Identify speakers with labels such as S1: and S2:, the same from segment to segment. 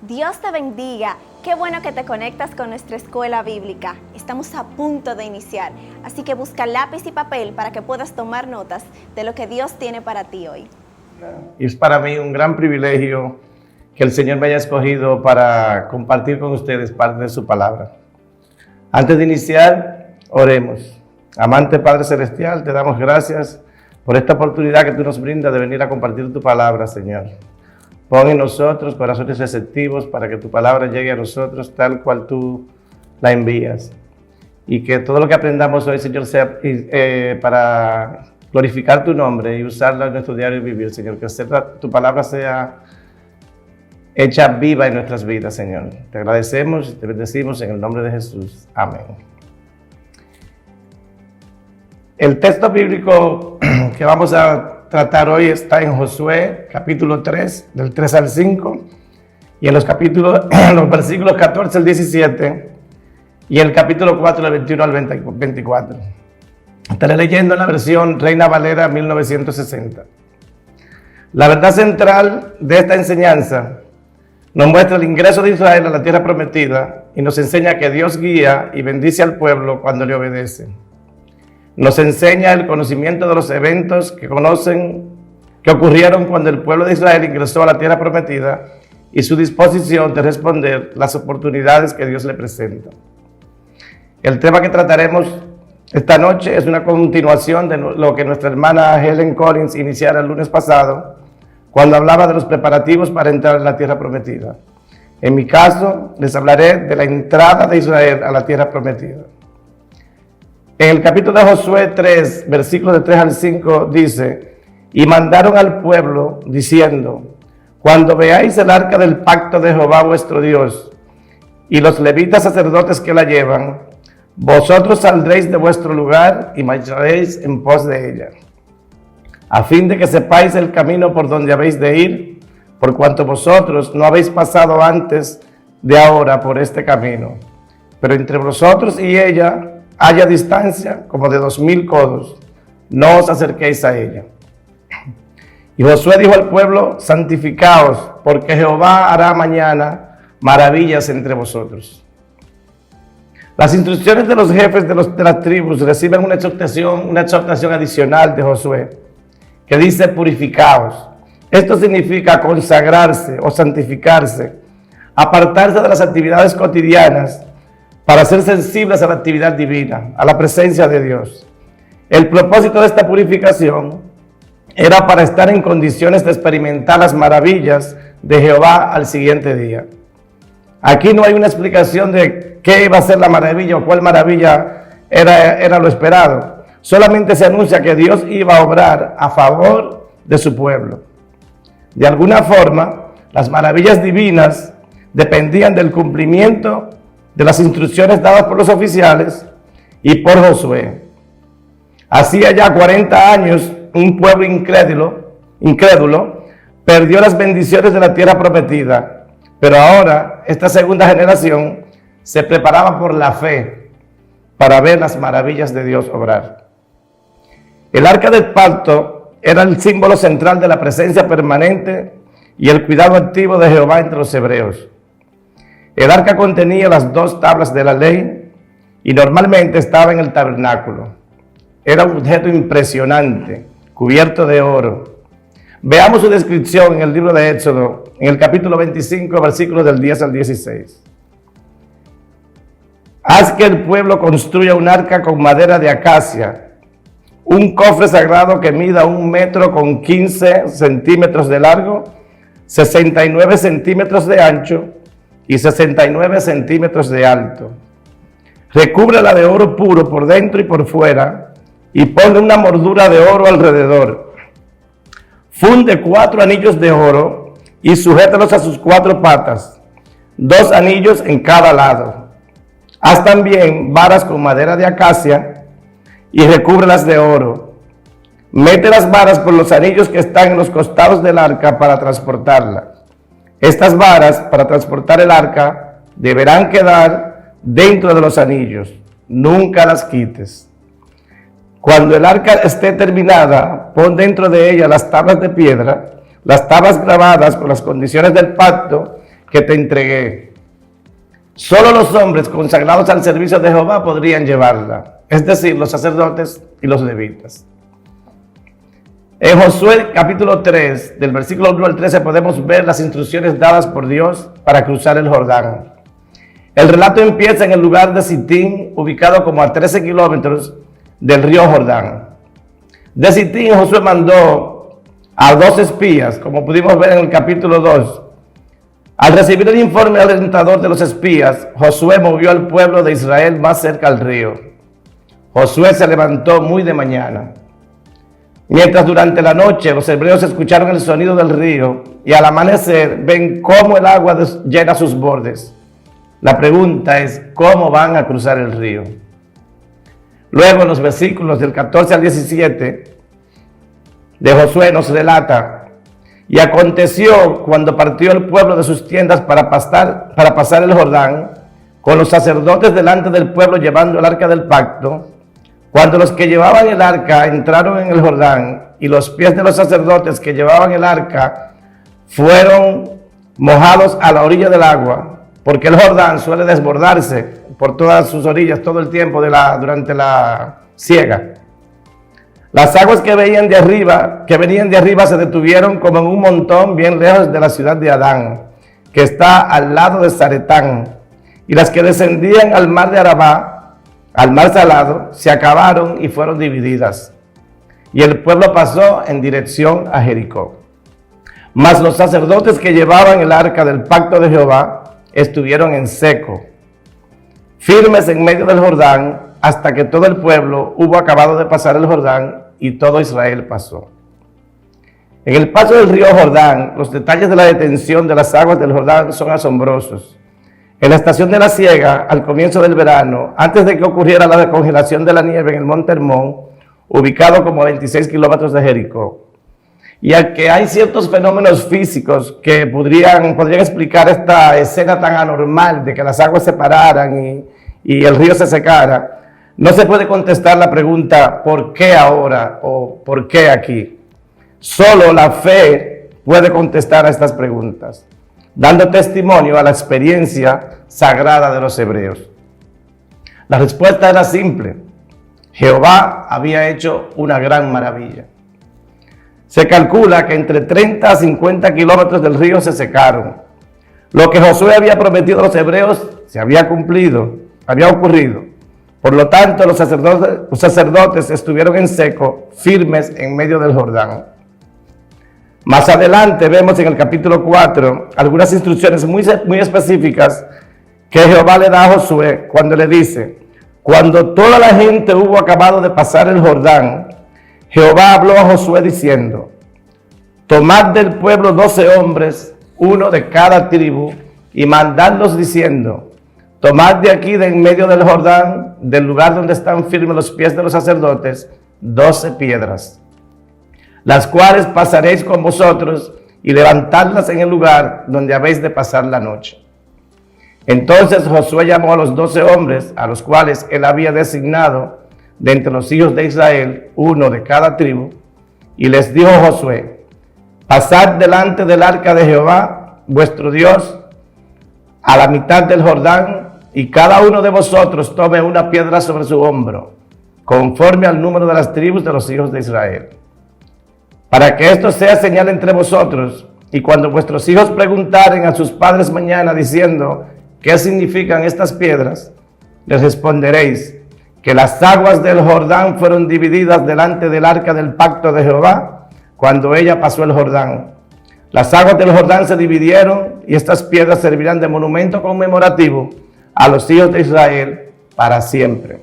S1: Dios te bendiga. Qué bueno que te conectas con nuestra escuela bíblica. Estamos a punto de iniciar, así que busca lápiz y papel para que puedas tomar notas de lo que Dios tiene para ti hoy.
S2: Y es para mí un gran privilegio que el Señor me haya escogido para compartir con ustedes parte de su palabra. Antes de iniciar, oremos. Amante Padre Celestial, te damos gracias por esta oportunidad que tú nos brindas de venir a compartir tu palabra, Señor. Pon en nosotros corazones receptivos para que tu palabra llegue a nosotros tal cual tú la envías. Y que todo lo que aprendamos hoy, Señor, sea para glorificar tu nombre y usarla en nuestro diario vivir, Señor. Que tu palabra sea hecha viva en nuestras vidas, Señor. Te agradecemos y te bendecimos en el nombre de Jesús. Amén. El texto bíblico que vamos a tratar hoy está en Josué, capítulo 3, del 3 al 5, y en los versículos 14 al 17, y el capítulo 4, del 21 al 24. Estaré leyendo en la versión Reina Valera 1960. La verdad central de esta enseñanza nos muestra el ingreso de Israel a la tierra prometida y nos enseña que Dios guía y bendice al pueblo cuando le obedece. Nos enseña el conocimiento de los eventos que ocurrieron cuando el pueblo de Israel ingresó a la tierra prometida y su disposición de responder las oportunidades que Dios le presenta. El tema que trataremos esta noche es una continuación de lo que nuestra hermana Helen Collins iniciara el lunes pasado, cuando hablaba de los preparativos para entrar en la tierra prometida. En mi caso, les hablaré de la entrada de Israel a la tierra prometida. En el capítulo de Josué 3, versículos de 3 al 5, dice: y mandaron al pueblo, diciendo: cuando veáis el arca del pacto de Jehová vuestro Dios, y los levitas sacerdotes que la llevan, vosotros saldréis de vuestro lugar y marcharéis en pos de ella, a fin de que sepáis el camino por donde habéis de ir, por cuanto vosotros no habéis pasado antes de ahora por este camino. Pero entre vosotros y ella haya distancia como de 2000 codos, no os acerquéis a ella. Y Josué dijo al pueblo: santificaos, porque Jehová hará mañana maravillas entre vosotros. Las instrucciones de los jefes de las tribus reciben una exhortación adicional de Josué, que dice: purificaos. Esto significa consagrarse o santificarse, apartarse de las actividades cotidianas para ser sensibles a la actividad divina, a la presencia de Dios. El propósito de esta purificación era para estar en condiciones de experimentar las maravillas de Jehová al siguiente día. Aquí no hay una explicación de qué iba a ser la maravilla o cuál maravilla era lo esperado. Solamente se anuncia que Dios iba a obrar a favor de su pueblo. De alguna forma, las maravillas divinas dependían del cumplimiento de las instrucciones dadas por los oficiales y por Josué. Hacía ya 40 años, un pueblo incrédulo perdió las bendiciones de la tierra prometida, pero ahora esta segunda generación se preparaba por la fe para ver las maravillas de Dios obrar. El arca del pacto era el símbolo central de la presencia permanente y el cuidado activo de Jehová entre los hebreos. El arca contenía las 2 tablas de la ley y normalmente estaba en el tabernáculo. Era un objeto impresionante, cubierto de oro. Veamos su descripción en el libro de Éxodo, en el capítulo 25, versículos del 10 al 16. Haz que el pueblo construya un arca con madera de acacia, un cofre sagrado que mida 1 metro con 15 centímetros de largo, 69 centímetros de ancho y 69 centímetros de alto. Recúbrela de oro puro por dentro y por fuera, y ponle una moldura de oro alrededor. Funde 4 anillos de oro y sujétalos a sus 4 patas, 2 anillos en cada lado. Haz también varas con madera de acacia y recúbrelas de oro. Mete las varas por los anillos que están en los costados del arca para transportarla. Estas varas para transportar el arca deberán quedar dentro de los anillos. Nunca las quites. Cuando el arca esté terminada, pon dentro de ella las tablas de piedra, las tablas grabadas con las condiciones del pacto que te entregué. Solo los hombres consagrados al servicio de Jehová podrían llevarla, es decir, los sacerdotes y los levitas. En Josué capítulo 3, del versículo 1 al 13, podemos ver las instrucciones dadas por Dios para cruzar el Jordán. El relato empieza en el lugar de Sitín, ubicado como a 13 kilómetros del río Jordán. De Sitín, Josué mandó a 2 espías, como pudimos ver en el capítulo 2. Al recibir el informe del orientador de los espías, Josué movió al pueblo de Israel más cerca al río. Josué se levantó muy de mañana. Mientras durante la noche los hebreos escucharon el sonido del río y al amanecer ven cómo el agua llena sus bordes. La pregunta es, ¿cómo van a cruzar el río? Luego en los versículos del 14 al 17 de Josué nos relata: y aconteció cuando partió el pueblo de sus tiendas para pasar el Jordán, con los sacerdotes delante del pueblo llevando el arca del pacto, cuando los que llevaban el arca entraron en el Jordán y los pies de los sacerdotes que llevaban el arca fueron mojados a la orilla del agua, porque el Jordán suele desbordarse por todas sus orillas todo el tiempo durante la siega. Las aguas que venían de arriba se detuvieron como en un montón bien lejos de la ciudad de Adán, que está al lado de Zaretán, y las que descendían al mar de Arabá, al mar salado, se acabaron y fueron divididas. Y el pueblo pasó en dirección a Jericó. Mas los sacerdotes que llevaban el arca del pacto de Jehová estuvieron en seco, firmes en medio del Jordán, hasta que todo el pueblo hubo acabado de pasar el Jordán y todo Israel pasó. En el paso del río Jordán, los detalles de la detención de las aguas del Jordán son asombrosos. En la estación de la siega, al comienzo del verano, antes de que ocurriera la congelación de la nieve en el monte Hermón, ubicado como a 26 kilómetros de Jericó, y a que hay ciertos fenómenos físicos que podrían explicar esta escena tan anormal de que las aguas se pararan y el río se secara, no se puede contestar la pregunta ¿por qué ahora? O ¿por qué aquí? Solo la fe puede contestar a estas preguntas, dando testimonio a la experiencia sagrada de los hebreos. La respuesta era simple: Jehová había hecho una gran maravilla. Se calcula que entre 30 a 50 kilómetros del río se secaron. Lo que Josué había prometido a los hebreos se había cumplido, había ocurrido. Por lo tanto, los sacerdotes estuvieron en seco, firmes en medio del Jordán. Más adelante vemos en el capítulo 4 algunas instrucciones muy específicas que Jehová le da a Josué cuando le dice: cuando toda la gente hubo acabado de pasar el Jordán, Jehová habló a Josué diciendo: tomad del pueblo 12 hombres, uno de cada tribu, y mandadlos diciendo: tomad de aquí de en medio del Jordán, del lugar donde están firmes los pies de los sacerdotes, 12 piedras, las cuales pasaréis con vosotros y levantadlas en el lugar donde habéis de pasar la noche. Entonces Josué llamó a los 12 hombres, a los cuales él había designado de entre los hijos de Israel, uno de cada tribu, y les dijo Josué: pasad delante del arca de Jehová, vuestro Dios, a la mitad del Jordán, y cada uno de vosotros tome una piedra sobre su hombro, conforme al número de las tribus de los hijos de Israel, para que esto sea señal entre vosotros, y cuando vuestros hijos preguntaren a sus padres mañana diciendo: ¿qué significan estas piedras?, les responderéis que las aguas del Jordán fueron divididas delante del arca del pacto de Jehová cuando ella pasó el Jordán. Las aguas del Jordán se dividieron y estas piedras servirán de monumento conmemorativo a los hijos de Israel para siempre.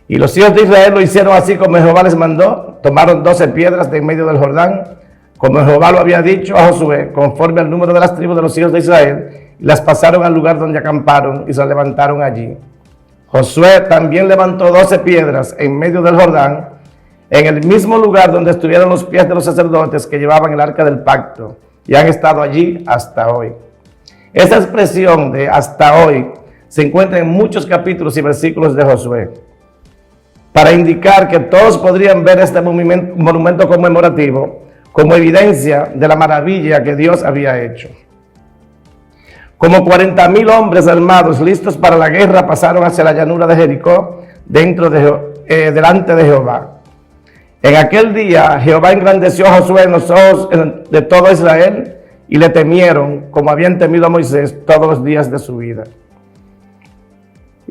S2: Y los hijos de Israel lo hicieron así como Jehová les mandó. Tomaron 12 piedras de en medio del Jordán, como Jehová lo había dicho a Josué, conforme al número de las tribus de los hijos de Israel, y las pasaron al lugar donde acamparon y se levantaron allí. Josué también levantó 12 piedras en medio del Jordán, en el mismo lugar donde estuvieron los pies de los sacerdotes que llevaban el arca del pacto, y han estado allí hasta hoy. Esa expresión de hasta hoy se encuentra en muchos capítulos y versículos de Josué, para indicar que todos podrían ver este monumento conmemorativo como evidencia de la maravilla que Dios había hecho. Como 40,000 hombres armados listos para la guerra pasaron hacia la llanura de Jericó delante de Jehová. En aquel día Jehová engrandeció a Josué en los ojos de todo Israel y le temieron como habían temido a Moisés todos los días de su vida.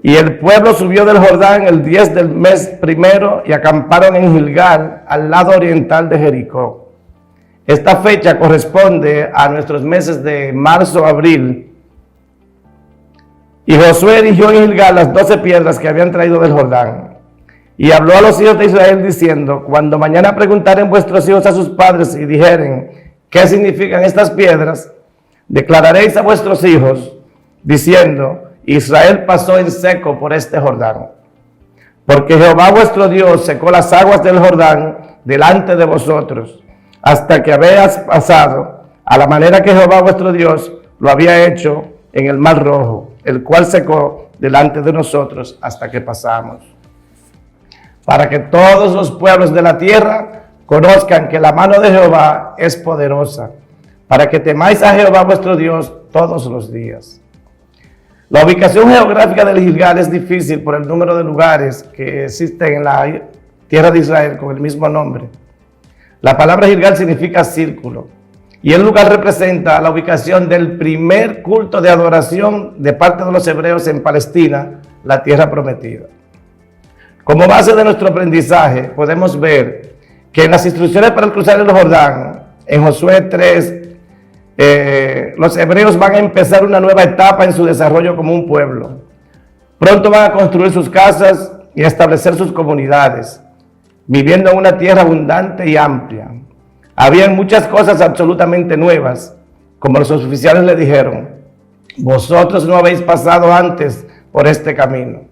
S2: Y el pueblo subió del Jordán el 10 del mes primero y acamparon en Gilgal, al lado oriental de Jericó. Esta fecha corresponde a nuestros meses de marzo, abril. Y Josué erigió en Gilgal las 12 piedras que habían traído del Jordán. Y habló a los hijos de Israel diciendo: cuando mañana preguntaren vuestros hijos a sus padres y dijeren: ¿qué significan estas piedras? Declararéis a vuestros hijos diciendo: Israel pasó en seco por este Jordán. Porque Jehová vuestro Dios secó las aguas del Jordán delante de vosotros, hasta que habéis pasado, a la manera que Jehová vuestro Dios lo había hecho en el Mar Rojo, el cual secó delante de nosotros hasta que pasamos. Para que todos los pueblos de la tierra conozcan que la mano de Jehová es poderosa, para que temáis a Jehová vuestro Dios todos los días. La ubicación geográfica del Gilgal es difícil por el número de lugares que existen en la tierra de Israel con el mismo nombre. La palabra Gilgal significa círculo, y el lugar representa la ubicación del primer culto de adoración de parte de los hebreos en Palestina, la tierra prometida. Como base de nuestro aprendizaje, podemos ver que en las instrucciones para cruzar el Jordán, en Josué 3, los hebreos van a empezar una nueva etapa en su desarrollo como un pueblo. Pronto van a construir sus casas y a establecer sus comunidades, viviendo en una tierra abundante y amplia. Habían muchas cosas absolutamente nuevas, como los oficiales le dijeron: vosotros no habéis pasado antes por este camino.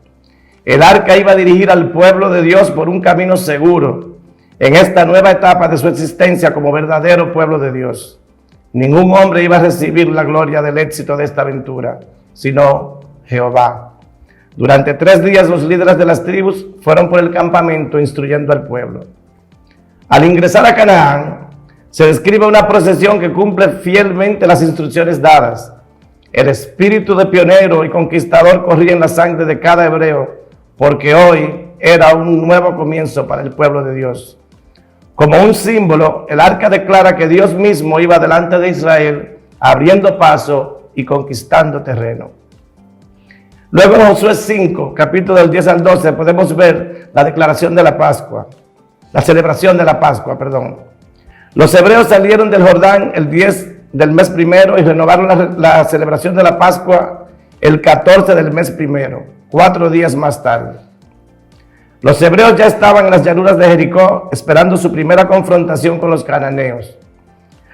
S2: El arca iba a dirigir al pueblo de Dios por un camino seguro en esta nueva etapa de su existencia como verdadero pueblo de Dios. Ningún hombre iba a recibir la gloria del éxito de esta aventura, sino Jehová. Durante 3 días los líderes de las tribus fueron por el campamento instruyendo al pueblo. Al ingresar a Canaán, se describe una procesión que cumple fielmente las instrucciones dadas. El espíritu de pionero y conquistador corría en la sangre de cada hebreo, porque hoy era un nuevo comienzo para el pueblo de Dios. Como un símbolo, el arca declara que Dios mismo iba delante de Israel, abriendo paso y conquistando terreno. Luego en Josué 5, capítulo del 10 al 12, podemos ver la declaración de la Pascua, la celebración de la Pascua, perdón. Los hebreos salieron del Jordán el 10 del mes primero y renovaron la celebración de la Pascua el 14 del mes primero, 4 días más tarde. Los hebreos ya estaban en las llanuras de Jericó esperando su primera confrontación con los cananeos.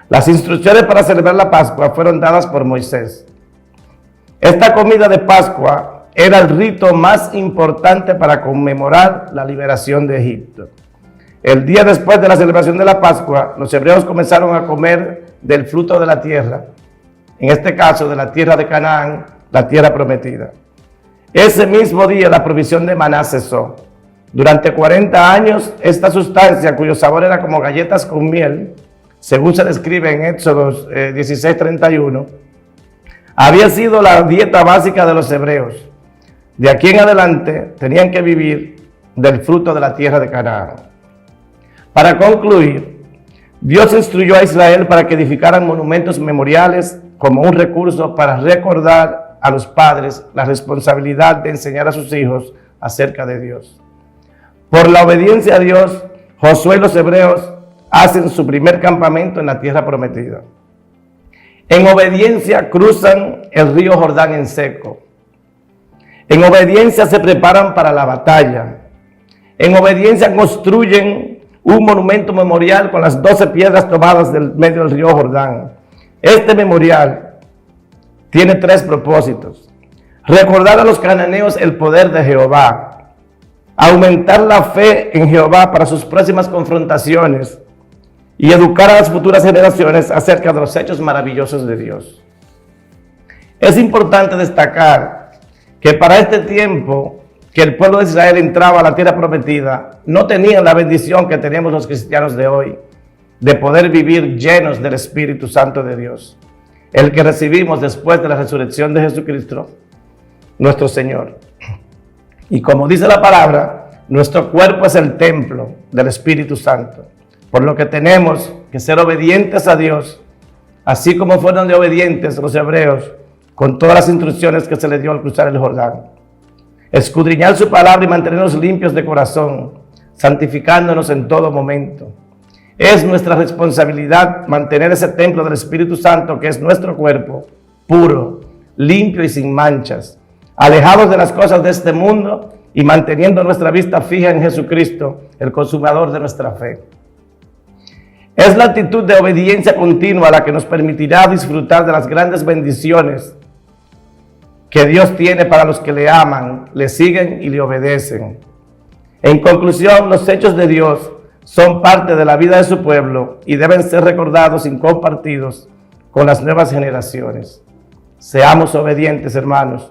S2: Las instrucciones para celebrar la Pascua fueron dadas por Moisés. Esta comida de Pascua era el rito más importante para conmemorar la liberación de Egipto. El día después de la celebración de la Pascua, los hebreos comenzaron a comer del fruto de la tierra, en este caso de la tierra de Canaán, la tierra prometida. Ese mismo día la provisión de maná cesó. Durante 40 años, esta sustancia, cuyo sabor era como galletas con miel, según se describe en Éxodo 16:31, había sido la dieta básica de los hebreos. De aquí en adelante tenían que vivir del fruto de la tierra de Canaán. Para concluir, Dios instruyó a Israel para que edificaran monumentos memoriales como un recurso para recordar a los padres la responsabilidad de enseñar a sus hijos acerca de Dios. Por la obediencia a Dios, Josué y los hebreos hacen su primer campamento en la tierra prometida. En obediencia cruzan el río Jordán en seco. En obediencia se preparan para la batalla. En obediencia construyen un monumento memorial con las 12 piedras tomadas del medio del río Jordán. Este memorial tiene 3 propósitos: recordar a los cananeos el poder de Jehová, aumentar la fe en Jehová para sus próximas confrontaciones y educar a las futuras generaciones acerca de los hechos maravillosos de Dios. Es importante destacar que para este tiempo que el pueblo de Israel entraba a la tierra prometida, no tenían la bendición que tenemos los cristianos de hoy, de poder vivir llenos del Espíritu Santo de Dios. el que recibimos después de la resurrección de Jesucristo, nuestro Señor. Y como dice la palabra, nuestro cuerpo es el templo del Espíritu Santo, por lo que tenemos que ser obedientes a Dios, así como fueron de obedientes los hebreos con todas las instrucciones que se les dio al cruzar el Jordán. Escudriñar su palabra y mantenernos limpios de corazón, santificándonos en todo momento. Es nuestra responsabilidad mantener ese templo del Espíritu Santo, que es nuestro cuerpo, puro, limpio y sin manchas, alejados de las cosas de este mundo y manteniendo nuestra vista fija en Jesucristo, el consumador de nuestra fe. Es la actitud de obediencia continua la que nos permitirá disfrutar de las grandes bendiciones que Dios tiene para los que le aman, le siguen y le obedecen. En conclusión, los hechos de Dios son parte de la vida de su pueblo y deben ser recordados y compartidos con las nuevas generaciones. Seamos obedientes, hermanos,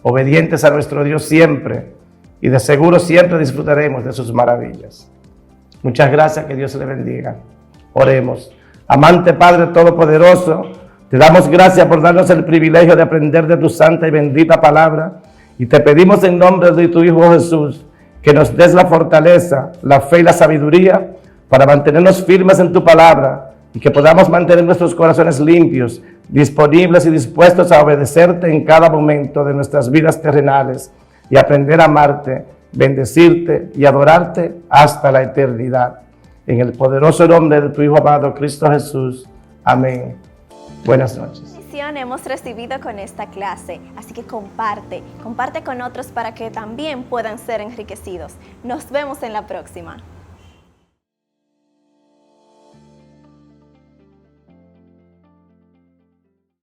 S2: obedientes a nuestro Dios siempre, y de seguro siempre disfrutaremos de sus maravillas. Muchas gracias, que Dios le bendiga. Oremos. Amante Padre Todopoderoso, te damos gracias por darnos el privilegio de aprender de tu santa y bendita palabra, y te pedimos en nombre de tu Hijo Jesús que nos des la fortaleza, la fe y la sabiduría para mantenernos firmes en tu palabra y que podamos mantener nuestros corazones limpios, disponibles y dispuestos a obedecerte en cada momento de nuestras vidas terrenales y aprender a amarte, bendecirte y adorarte hasta la eternidad. En el poderoso nombre de tu Hijo amado Cristo Jesús. Amén. Buenas noches.
S1: Hemos recibido con esta clase, así que comparte con otros para que también puedan ser enriquecidos. Nos vemos en la próxima.